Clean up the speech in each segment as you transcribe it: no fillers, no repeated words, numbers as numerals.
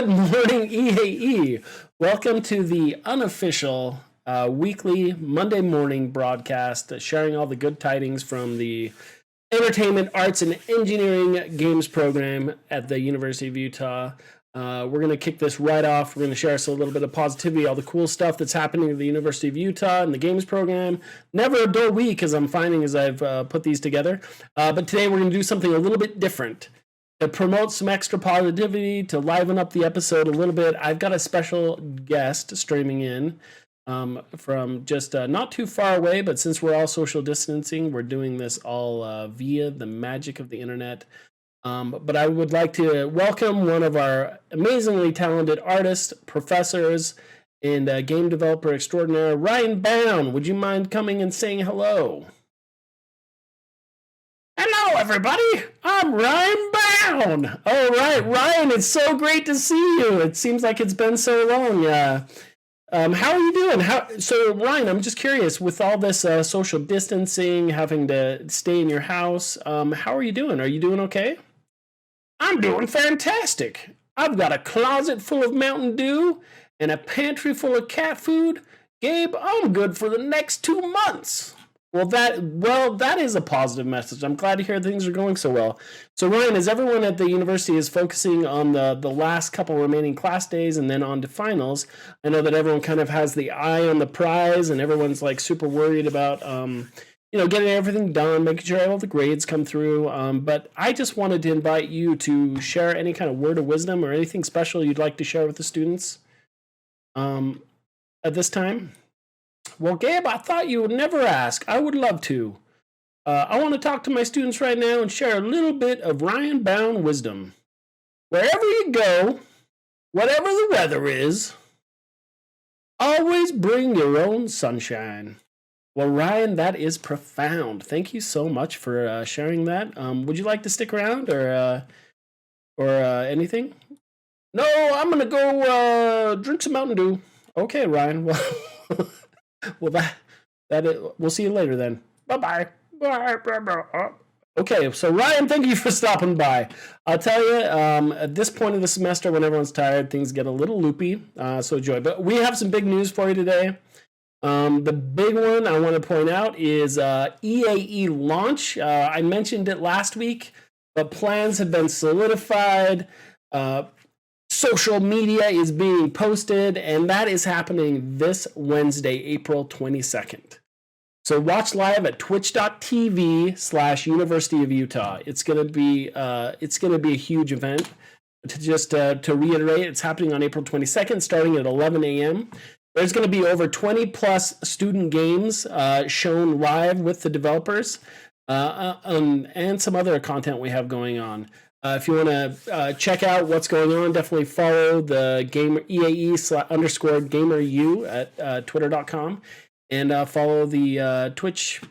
Good morning, EAE. Welcome to the unofficial weekly Monday morning broadcast, sharing all the good tidings from the Entertainment, Arts, and Engineering Games program at the University of Utah. We're going to kick this right off. We're going to share us a little bit of positivity, all the cool stuff that's happening at the University of Utah and the Games program. Never a dull week, as I'm finding as I've put these together. But today we're going to do something a little bit different. To promote some extra positivity, to liven up the episode a little bit, I've got a special guest streaming in from just not too far away, but since we're all social distancing, we're doing this all via the magic of the internet. But I would like to welcome one of our amazingly talented artists, professors, and game developer extraordinaire, Ryan Bound. Would you mind coming and saying hello? Hello, everybody. I'm Ryan Bound. All right, Ryan, it's so great to see you. It seems like it's been so long. How are you doing? So, Ryan, I'm just curious, with all this social distancing, having to stay in your house, how are you doing? Are you doing okay? I'm doing fantastic. I've got a closet full of Mountain Dew and a pantry full of cat food. Gabe, I'm good for the next 2 months. Well, that is a positive message. I'm glad to hear things are going so well. So, Ryan, as everyone at the university is focusing on the last couple remaining class days and then on to finals, I know that everyone kind of has the eye on the prize and everyone's like super worried about, getting everything done, making sure all the grades come through. But I just wanted to invite you to share any kind of word of wisdom or anything special you'd like to share with the students at this time. Well, Gabe, I thought you would never ask. I would love to. I want to talk to my students right now and share a little bit of Ryan Bound wisdom. Wherever you go, whatever the weather is, always bring your own sunshine. Well, Ryan, that is profound. Thank you so much for sharing that. Would you like to stick around or anything? No, I'm going to go drink some Mountain Dew. Okay, Ryan. Well, we'll see you later then. Bye-bye. Okay, so Ryan, thank you for stopping by. I'll tell you, at this point of the semester, when everyone's tired, things get a little loopy, so enjoy. But we have some big news for you today. The big one I want to point out is EAE Launch. I mentioned it last week, but plans have been solidified. Social media is being posted, and that is happening this Wednesday, April 22nd. So watch live at twitch.tv/University of Utah. It's gonna be a huge event. To reiterate, it's happening on April 22nd, starting at 11 a.m. There's going to be over 20 plus student games shown live with the developers and some other content we have going on. If you want to check out what's going on, definitely follow the EAE_gameru at twitter.com and follow the Twitch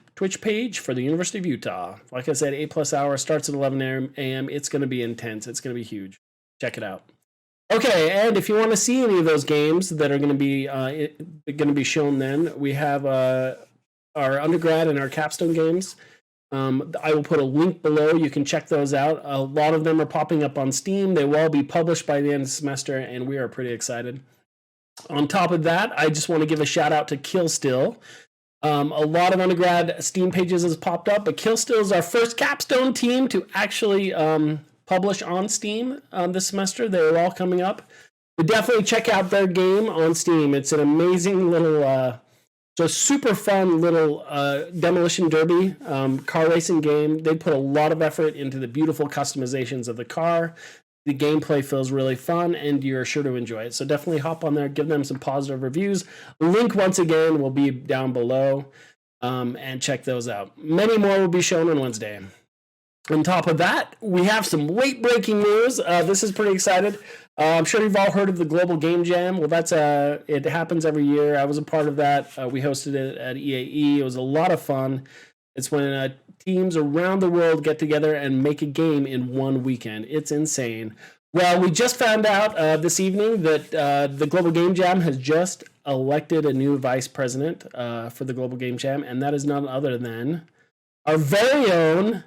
page for the University of Utah. Like I said, 8+ hour starts at 11 a.m. It's going to be intense. It's going to be huge. Check it out. Okay, and if you want to see any of those games that are going to be shown, then we have our undergrad and our capstone games. I will put a link below. You can check those out. A lot of them are popping up on Steam. They will all be published by the end of the semester, and we are pretty excited. On top of that, I just want to give a shout out to Killstill. A lot of undergrad Steam pages has popped up, but Killstill is our first capstone team to actually publish on Steam this semester. They're all coming up. But definitely check out their game on Steam. It's an amazing little... just super fun little demolition derby car racing game. They put a lot of effort into the beautiful customizations of the car. The gameplay feels really fun, and you're sure to enjoy it. So definitely hop on there, give them some positive reviews. Link, once again, will be down below, and check those out. Many more will be shown on Wednesday. On top of that, we have some late-breaking news. This is pretty exciting. I'm sure you've all heard of the Global Game Jam. Well, it happens every year. I was a part of that. We hosted it at EAE. It was a lot of fun. It's when teams around the world get together and make a game in one weekend. It's insane. Well, we just found out this evening that the Global Game Jam has just elected a new vice president for the Global Game Jam, and that is none other than our very own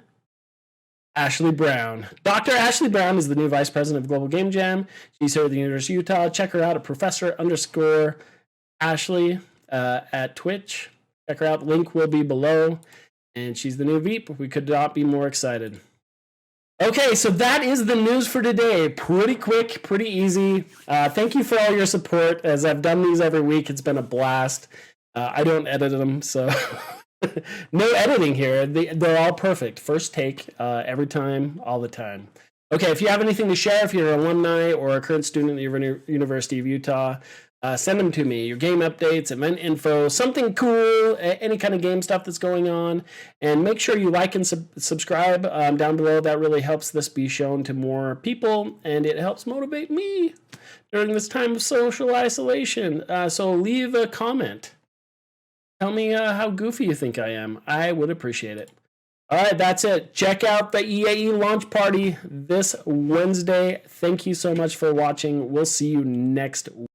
Ashley Brown. Dr. Ashley Brown is the new vice president of Global Game Jam. She's here at the University of Utah. Check her out at Professor_Ashley at Twitch. Check her out. Link will be below. And she's the new VP. We could not be more excited. Okay, so that is the news for today. Pretty quick, pretty easy. Thank you for all your support. As I've done these every week, it's been a blast. I don't edit them, so no editing here. They're all perfect. First take, every time, all the time. Okay, if you have anything to share, if you're an alumni or a current student at the University of Utah, send them to me. Your game updates, event info, something cool, any kind of game stuff that's going on. And make sure you like and subscribe down below. That really helps this be shown to more people, and it helps motivate me during this time of social isolation. So leave a comment. Tell me how goofy you think I am. I would appreciate it. All right, that's it. Check out the EAE Launch Party this Wednesday. Thank you so much for watching. We'll see you next week.